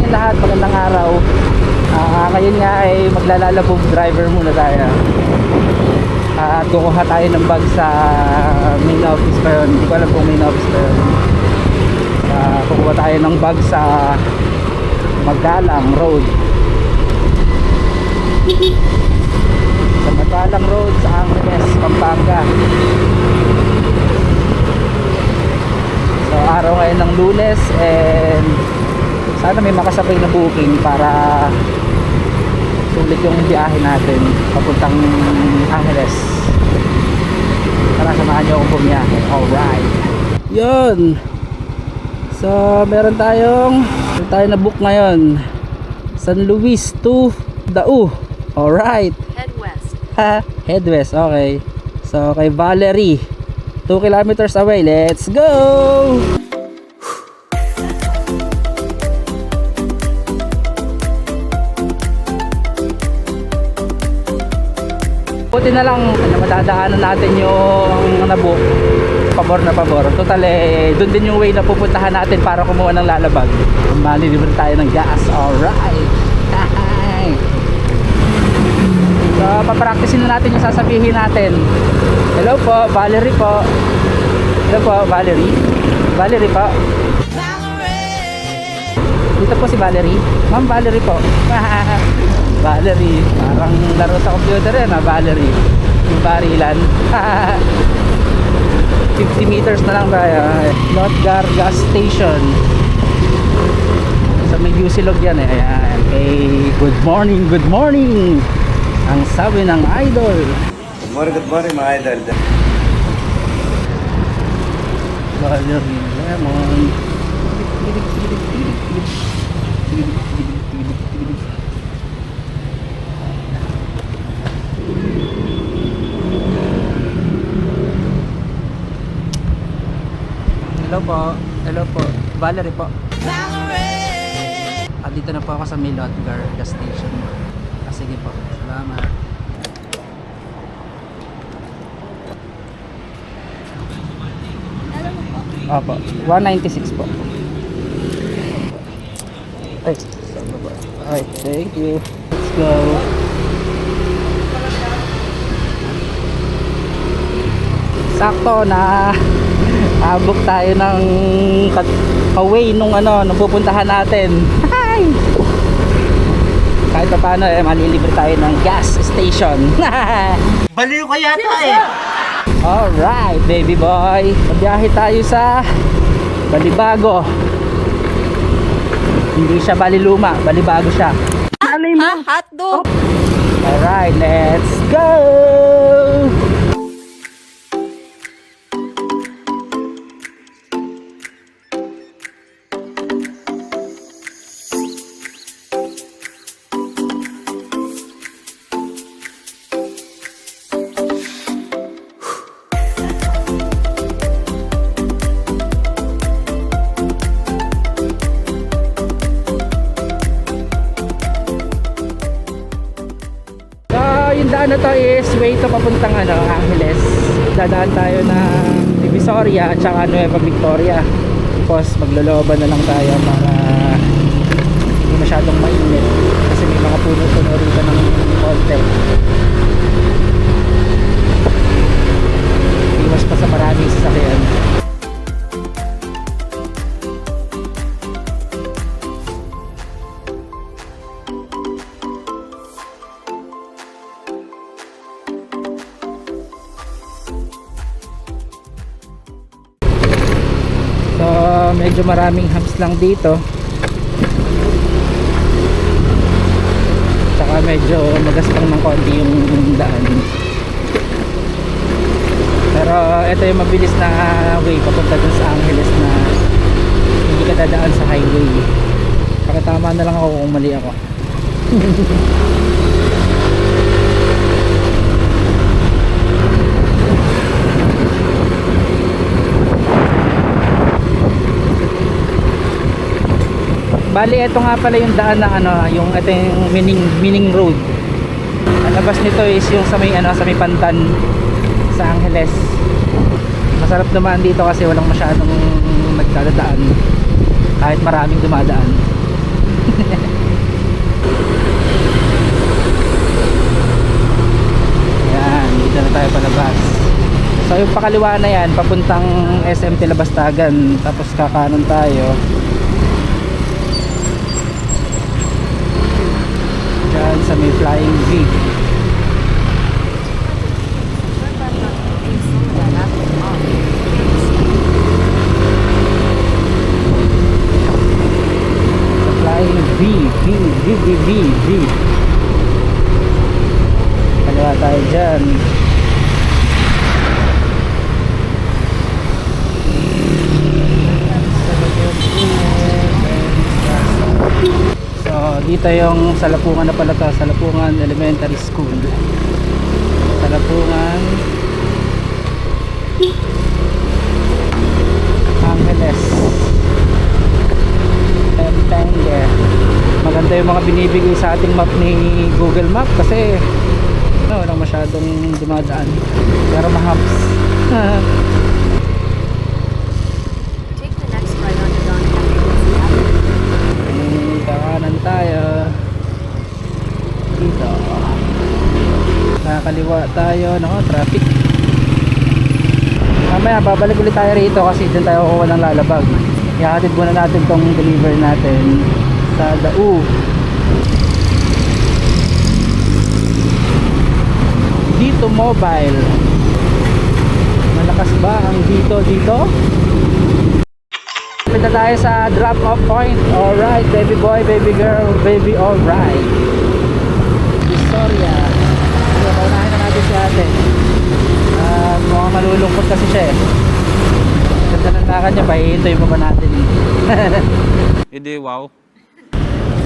inyong lahat, magandang araw. Ngayon nga ay maglalalabog driver muna tayo. At kukuha tayo ng bag sa main office pa yun. Hindi ko alam kung main office pa yun. Kukuha tayo ng bag sa Magalang Road. Sa Magalang Road sa Angeles, Pampanga. So araw ngayon ng Lunes, and sana may makasabay na booking para sulit yung biyahe natin papuntang Angeles. Tara, samahan nyo akong bumiyahe. Alright, yun. So meron tayo na book ngayon, San Luis to Dao. Alright, Head west. head west, okay. So kay Valerie, 2 kilometers away. Let's go! Buti na lang na madadaanan natin yung nabook. Pabor na pabor. Total doon din yung way na pupuntahan natin para kumuha ng lalabag. Malilibre tayo ng gas. Alright. So papracticein na natin yung sasabihin natin. Hello po, Valerie po. Hello po, Valerie. Valerie po. Dito po si Valerie. Ma'am Valerie po. Valerie, parang laro sa computer yan ha, Valerie. Yung barilan. 50 meters na lang tayo. Lotgar Gas Station. Sa may Yusilog yan eh. Ayan. Okay, good morning, good morning. Ang sabi ng idol. Good morning mga idol. Valerie Lemon. Hello po. Hello po. Valerie po. Dito na po ako sa Lotgar Gas Station. Sige po. Salamat. Opo. 196 po. Ay, saan ba? Alright, thank you. Let's go. Sakto na book tayo ng away nung nung pupuntahan natin. Hi! Kahit pa paano malilibre tayo ng gas station. Baliw ka yata eh. Alright, baby boy. Mabiyahe tayo sa Balibago. Hindi siya Baliluma, Balibago siya. Hotdog. Alright, let's go! Yung daan na to is way to papuntang Angeles. Dadaan tayo na Divisoria at saka Nueva Victoria. Tapos maglolooban na lang tayo para hindi masyadong mainit kasi may mga puno-puno rito ng konti. Iwas pa sa maraming sasakyan. Medyo maraming hams lang dito, tsaka medyo magaspang ng konti yung daan, pero ito yung mabilis na way papunta dun sa Angeles na hindi ka dadaan sa highway. Pakitama na lang ako kung mali ako. Bali, ito nga pala yung daan na yung ating Mining Road. Ang labas nito is yung sa may Pantan sa Angeles. Masarap naman dito kasi walang masyadong nagdadaan kahit maraming dumadaan. Yan, dito na tayo palabas. So yung pakaliwa na yan, papuntang SMT Labastagan. Tapos kakanan tayo. Diyan sa may Flying V. Flying V. Kaliwa tayo dyan. So dito yung Salapungan na pala to, Salapungan Elementary School. Salapungan Angeles Pampanga. Maganda yung mga binibigay sa ating map ni Google Map kasi walang masyadong dumadaan pero mahaps. Take the next right onto Doncaster Avenue. Kakanan tayo dito, nakakaliwa tayo, nako traffic. Mamaya babalik ulit tayo rito kasi dyan tayo kukuha ng lalabag. Ihahatid muna natin tong deliver natin sa Dau. Dito Mobile. Malakas ba ang dito? Punta tayo sa drop off point. Alright, baby boy, baby girl, baby alright. Victoria. So, paunahin na natin si ate. Mukhang malulungkot kasi siya eh. Ganda ng lakad niya, pahihintuin pa ba natin? Hindi, wow.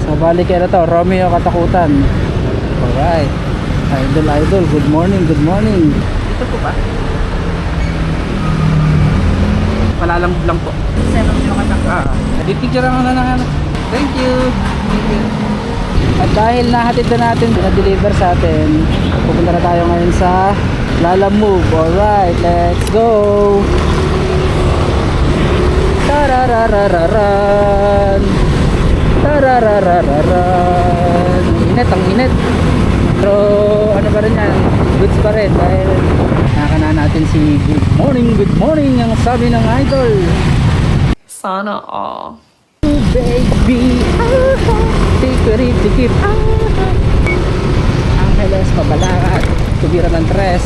So, balik kaya na to, Romeo Katakutan. Alright. Idol, good morning. Dito po ba? Palalang lang po. 7 yung katak. Picture ang ano. Thank you. At dahil nahatid na natin, na-deliver sa atin, pupunta na tayo ngayon sa Lalamove. Alright, let's go. Tarararararan. Ang init. Pero ano pa rin yan, goods pa rin dahil nakakana natin si good morning ang sabi ng idol. Sana all. Baby, tikip, Angeles, Pabalakat, Tubira ng Tres,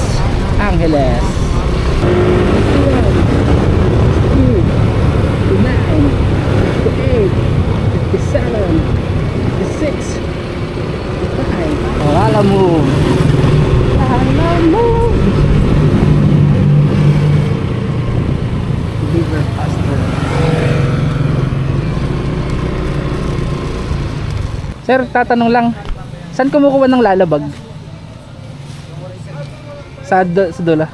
Angeles. 2, 9, 57, 56, 55. Lalamove. Deliver faster. Sir, tatanong lang, saan kumukuha ng lalabag? Sa Dula.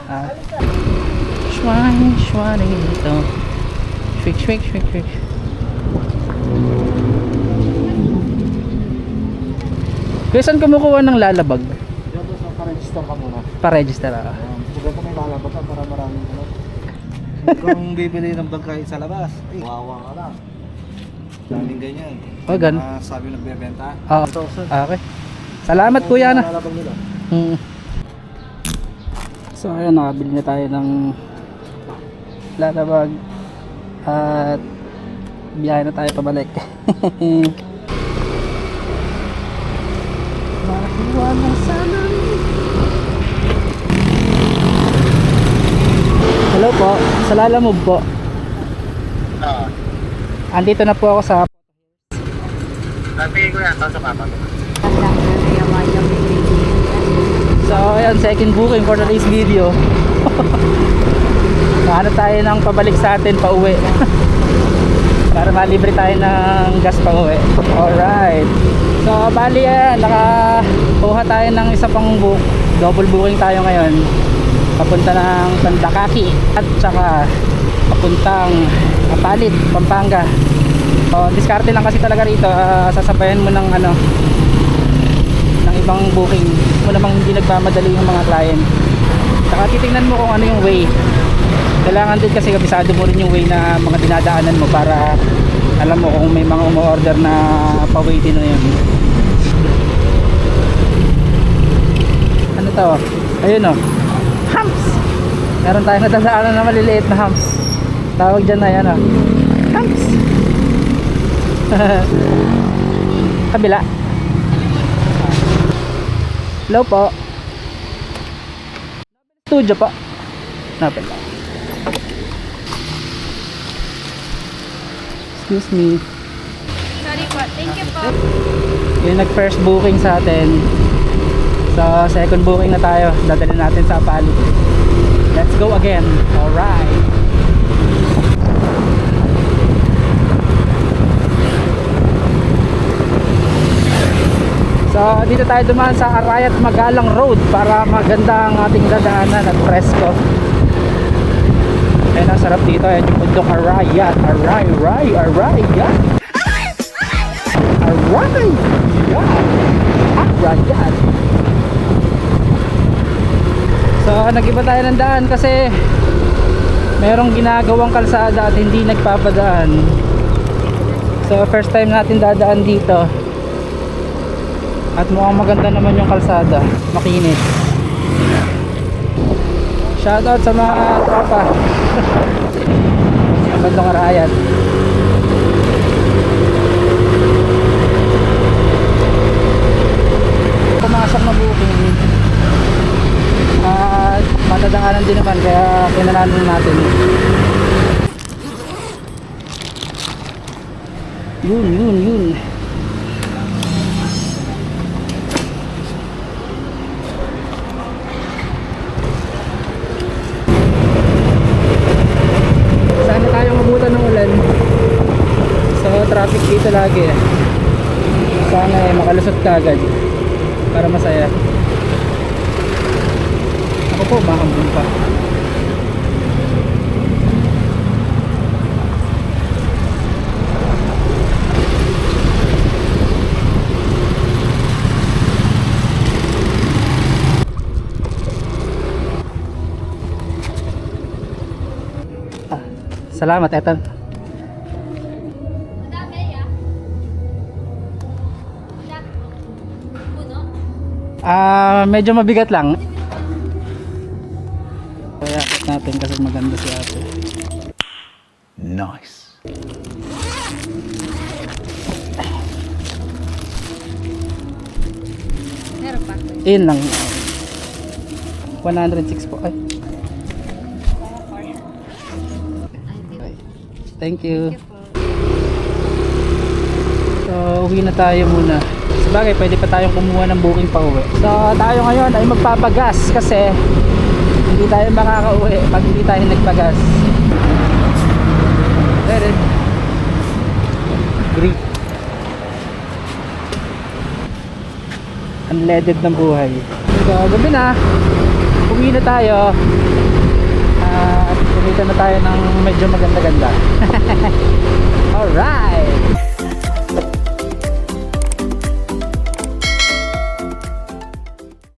Shwani ito. Shwik. Kaya saan kumukuha ng lalabag? Dito sa pa-register ka muna. Pa-register Kung may lalabag ka para maraming ano. Kung bibili ng bangkay sa labas, wawa ka lang. Daming ganyan. Gan. Sabi nagbebenta. Okay. Salamat kuya na. Lalabag nila. So ayun, nakabili na tayo ng lalabag at biyahe na tayo pabalik. Hello po, sa Lalamove po. Andito na po ako sa Sabi ko yan, sa papa. So ayan, second booking for today's video. Nahanap tayo ng pabalik sa atin pa uwi. Para malibre tayo ng gas pa uwi. Alright. So bali nakakuha tayo ng isa pang double booking tayo ngayon. Papunta ng Tandakaki at saka papuntang Apalit, Pampanga. Diskarte lang kasi talaga rito. Sasabayan mo ng ng ibang booking mo namang hindi nagmamadali yung mga client. Saka titingnan mo kung ano yung way. Kailangan din kasi kabisado mo rin yung way na mga dinadaanan mo para Alam mo kung may mga umu-order na pa-waiting na yun. Ano to? Ayun o. Humps! Meron tayong natandaanan na maliliit na humps. Tawag dyan na yan o. Humps! Kabila. Hello po. Studio po. Napin lang. Excuse me. Sorry po. Thank you po. Yung nag first booking sa atin. So second booking na tayo. Dadalhin natin sa Apali. Let's go again. Alright. So dito tayo dumaan sa Arayat Magalang Road para maganda ang ating dadaanan at presko. Ayun, ang sarap dito. Ayun yung bundok Arayat. Arayat. Arayat. Arayat. So nag-iba tayo ng daan kasi merong ginagawang kalsada at hindi nagpapadaan. So first time natin dadaan dito. At mukhang maganda naman yung kalsada. Makinis. Shoutout sa mga tropa. Sa bandang Arayat. Pumasok na booking. At matadaanan din naman kaya kinalanan natin. Yun. Sana tayo mabutan ng ulan. So traffic dito lagi. Sana makalusot ka agad para masaya. Ako po makambun pa. Salamat, eto. Medyo mabigat lang. Kaya akit natin kasi maganda si ate. Nice. Meron pa. Yun lang. 106 po. Ay. Thank you. So, uwi na tayo muna. Sabagay, pwede pa tayong kumuha ng booking pa uwi. So, tayo ngayon ay magpapagas kasi hindi tayo makakauwi pag hindi tayo nagpagas. There. Great. Unleaded ng buhay. So, gabi na. Uwi na tayo. At kumita na tayo ng medyo maganda-ganda. Alright!